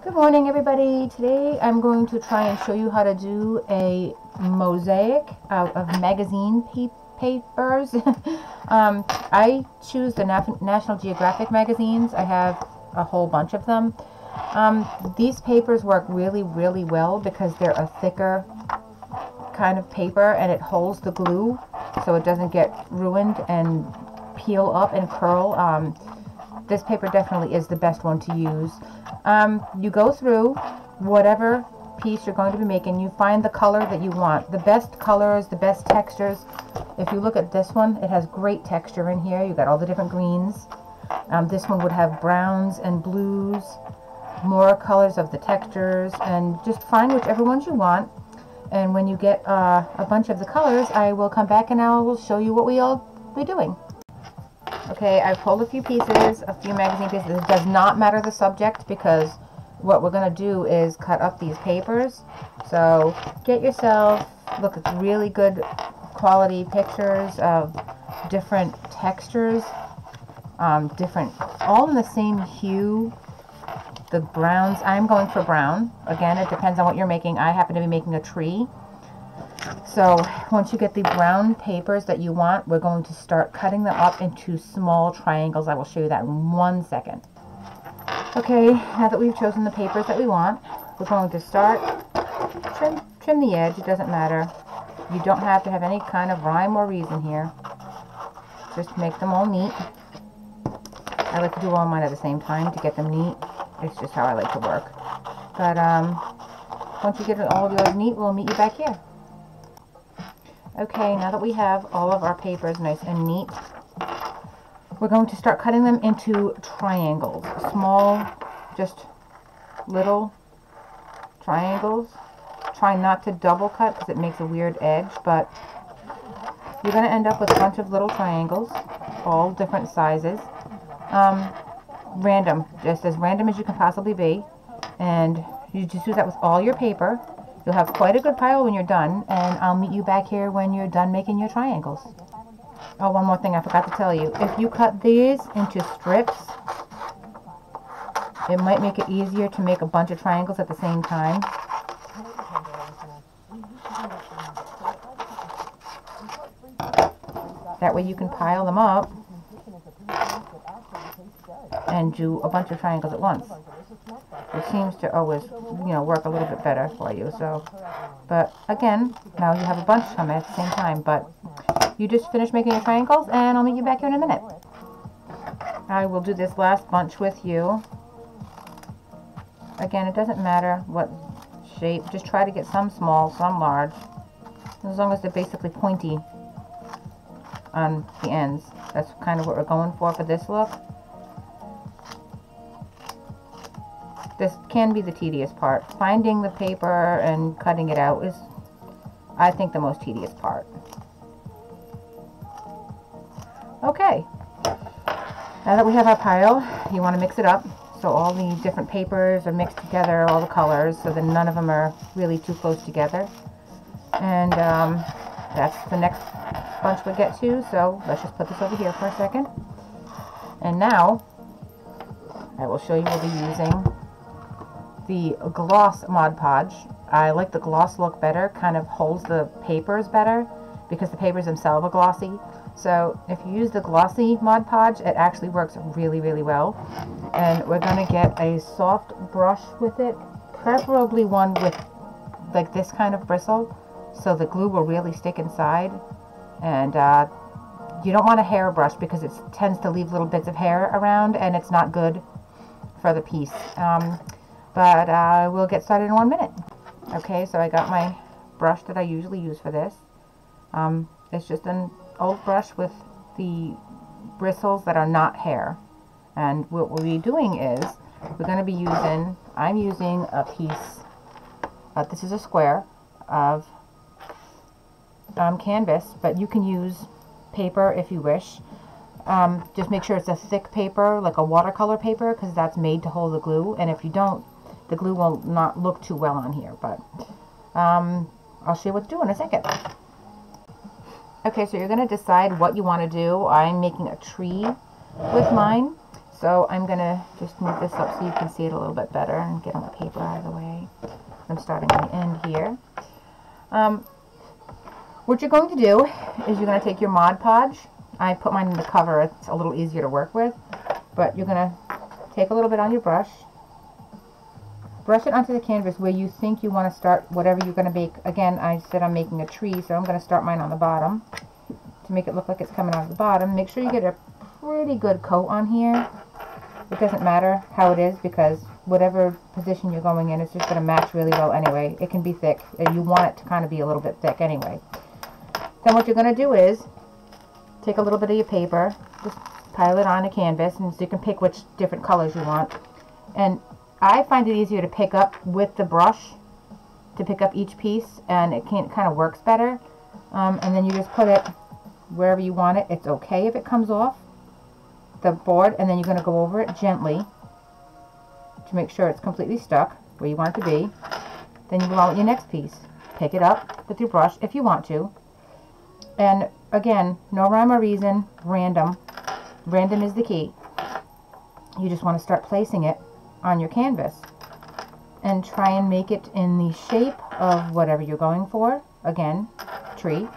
Good morning, everybody. Today I'm going to try and show you how to do a mosaic out of magazine papers. I choose the National Geographic magazines. I have a whole bunch of them. These papers work really, really well because they're a thicker kind of paper and it holds the glue so it doesn't get ruined and peel up and curl. This paper definitely is the best one to use. You go through whatever piece you're going to be making. You find the color that you want. The best colors, the best textures. If you look at this one, it has great texture in here. You got all the different greens. This one would have browns and blues, more colors of the textures, and just find whichever ones you want. And when you get a bunch of the colors, I will come back and I will show you what we'll be doing. Okay, I've pulled a few pieces, a few magazine pieces. It does not matter the subject because what we're going to do is cut up these papers. So get yourself, look at really good quality pictures of different textures, different, all in the same hue. The browns, I'm going for brown. Again, it depends on what you're making. I happen to be making a tree. So once you get the brown papers that you want, we're going to start cutting them up into small triangles. I will show you that in 1 second. Okay, now that we've chosen the papers that we want, we're going to start, trim the edge. It doesn't matter. You don't have to have any kind of rhyme or reason here. Just make them all neat. I like to do all mine at the same time to get them neat. It's just how I like to work. But once you get all of yours neat, we'll meet you back here. Okay, now that we have all of our papers nice and neat, we're going to start cutting them into triangles. Small, just little triangles. Try not to double cut because it makes a weird edge, but you're going to end up with a bunch of little triangles, all different sizes. Random, just as random as you can possibly be. And you just do that with all your paper. You'll have quite a good pile when you're done, and I'll meet you back here when you're done making your triangles. Oh, one more thing I forgot to tell you. If you cut these into strips, it might make it easier to make a bunch of triangles at the same time. That way you can pile them up and do a bunch of triangles at once. It seems to always, work a little bit better for you. So, but again, now you have a bunch coming at the same time. But you just finish making your triangles, and I'll meet you back here in a minute. I will do this last bunch with you. Again, it doesn't matter what shape. Just try to get some small, some large, as long as they're basically pointy on the ends. That's kind of what we're going for this look. This can be the tedious part. Finding the paper and cutting it out is, I think, the most tedious part. Okay, now that we have our pile, you want to mix it up so all the different papers are mixed together, all the colors, so that none of them are really too close together. And that's the next bunch we'll get to, so let's just put this over here for a second. And now I will show you we'll be using the gloss Mod Podge. I like the gloss look better, kind of holds the papers better because the papers themselves are glossy. So if you use the glossy Mod Podge, it actually works really, really well. And we're going to get a soft brush with it, preferably one with like this kind of bristle, so the glue will really stick inside. And you don't want a hair brush because it tends to leave little bits of hair around and it's not good for the piece. But we'll get started in 1 minute. Okay, so I got my brush that I usually use for this. It's just an old brush with the bristles that are not hair. And what we'll be doing is, we're going to be using, I'm using a piece, this is a square of canvas, but you can use paper if you wish. Just make sure it's a thick paper, like a watercolor paper, because that's made to hold the glue. And if you don't, the glue will not look too well on here. But I'll show you what to do in a second. Okay, so you're going to decide what you want to do. I'm making a tree with mine. So I'm going to just move this up so you can see it a little bit better and get my paper out of the way. I'm starting on the end here. What you're going to do is you're going to take your Mod Podge. I put mine in the cover. It's a little easier to work with. But you're going to take a little bit on your brush. Brush it onto the canvas where you think you want to start whatever you're going to make. Again, I said I'm making a tree, so I'm going to start mine on the bottom to make it look like it's coming out of the bottom. Make sure you get a pretty good coat on here. It doesn't matter how it is because whatever position you're going in, it's just going to match really well anyway. It can be thick. You want it to kind of be a little bit thick anyway. Then what you're going to do is take a little bit of your paper, just pile it on a canvas, and so you can pick which different colors you want. And I find it easier to pick up with the brush, to pick up each piece, and it kind of works better. And then you just put it wherever you want it. It's okay if it comes off the board, and then you're going to go over it gently to make sure it's completely stuck where you want it to be. Then you go on with your next piece. Pick it up with your brush if you want to. And again, no rhyme or reason, random. Random is the key. You just want to start placing it on your canvas and try and make it in the shape of whatever you're going for. Again, tree.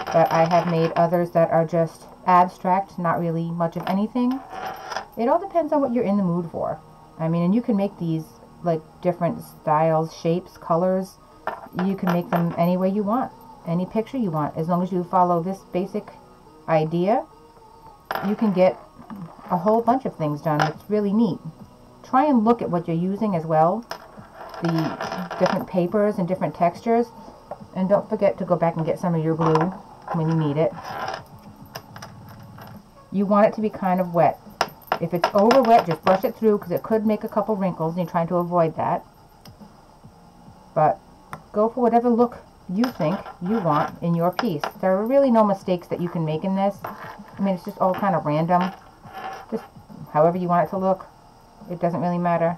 But I have made others that are just abstract, not really much of anything. It all depends on what you're in the mood for. I mean, and you can make these like different styles, shapes, colors. You can make them any way you want, any picture you want. As long as you follow this basic idea, you can get a whole bunch of things done. It's really neat. Try and look at what you're using as well, the different papers and different textures, and don't forget to go back and get some of your glue when you need it. You want it to be kind of wet. If it's over wet, just brush it through because it could make a couple wrinkles and you're trying to avoid that. But go for whatever look you think you want in your piece. There are really no mistakes that you can make in this. I mean, it's just all kind of random. Just however you want it to look. It doesn't really matter.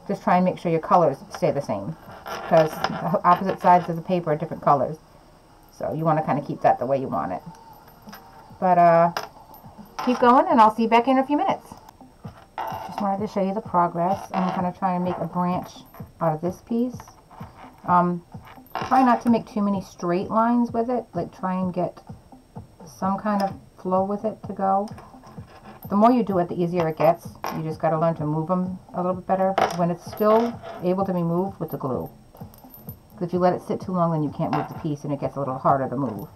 Just try and make sure your colors stay the same, because the opposite sides of the paper are different colors. So you want to kind of keep that the way you want it. But keep going, and I'll see you back in a few minutes. Just wanted to show you the progress. I'm kind of trying to make a branch out of this piece. Try not to make too many straight lines with it. Like, try and get some kind of flow with it to go. The more you do it, the easier it gets. You just got to learn to move them a little bit better when it's still able to be moved with the glue. Because if you let it sit too long, then you can't move the piece, and it gets a little harder to move.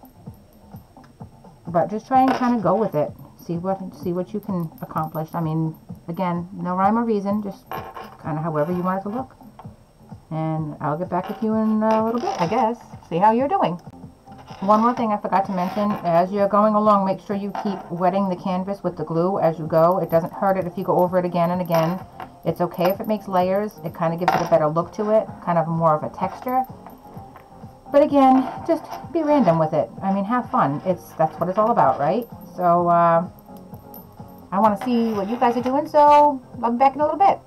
But just try and kind of go with it. See what you can accomplish. I mean, again, no rhyme or reason, just kind of however you want it to look. And I'll get back with you in a little bit, I guess. See how you're doing. One more thing I forgot to mention, as you're going along, make sure you keep wetting the canvas with the glue as you go. It doesn't hurt it if you go over it again and again. It's okay if it makes layers. It kind of gives it a better look to it, kind of more of a texture. But again, just be random with it. I mean, have fun. That's what it's all about, right? So, I want to see what you guys are doing, so I'll be back in a little bit.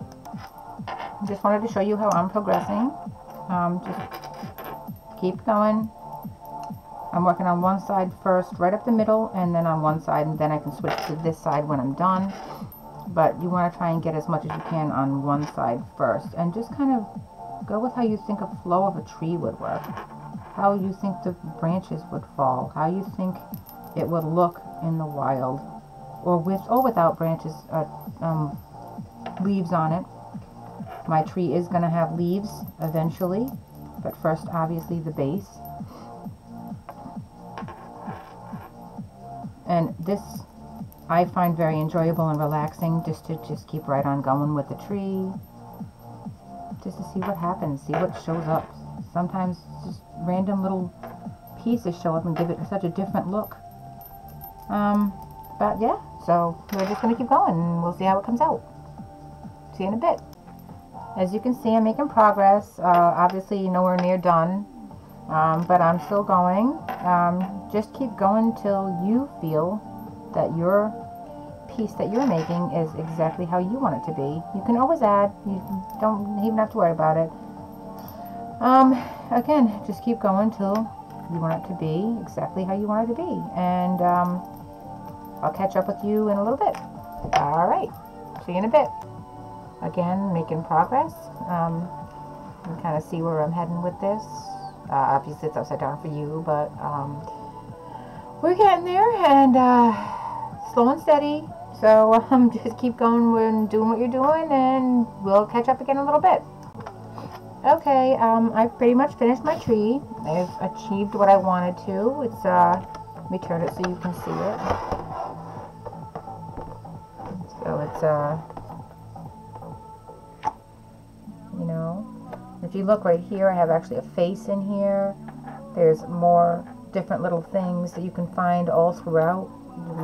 Just wanted to show you how I'm progressing. Just keep going. I'm working on one side first, right up the middle, and then on one side, and then I can switch to this side when I'm done. But you want to try and get as much as you can on one side first, and just kind of go with how you think a flow of a tree would work, how you think the branches would fall, how you think it would look in the wild, or with or without branches, leaves on it. My tree is going to have leaves eventually, but first, obviously, the base. And this I find very enjoyable and relaxing, just to keep right on going with the tree, just to see what happens, see what shows up. Sometimes just random little pieces show up and give it such a different look. But yeah, so we're just going to keep going and we'll see how it comes out. See you in a bit. As you can see, I'm making progress. Obviously nowhere near done. But I'm still going. Just keep going till you feel that your piece that you're making is exactly how you want it to be. You can always add. You don't even have to worry about it. Again, just keep going till you want it to be exactly how you want it to be. And I'll catch up with you in a little bit. Alright, see you in a bit. Again, making progress. You can kind of see where I'm heading with this. Obviously it's upside down for you, but we're getting there, and slow and steady. So just keep going and doing what you're doing, and we'll catch up again in a little bit. Okay, I've pretty much finished my tree. I've achieved what I wanted to. It's let me turn it so you can see it. So it's you know, if you look right here, I have actually a face in here. There's more different little things that you can find all throughout.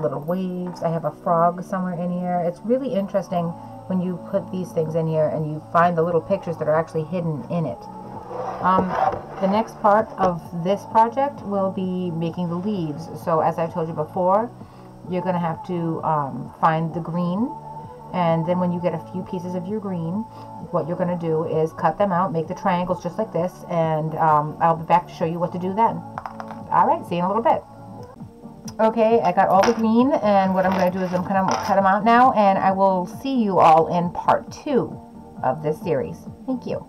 Little waves. I have a frog somewhere in here. It's really interesting when you put these things in here and you find the little pictures that are actually hidden in it. The next part of this project will be making the leaves. So as I've told you before, you're going to have to find the green, and then when you get a few pieces of your green, what you're going to do is cut them out, make the triangles just like this, and I'll be back to show you what to do then. Alright, see you in a little bit. Okay, I got all the green, and what I'm going to do is I'm going to cut them out now, and I will see you all in part 2 of this series. Thank you.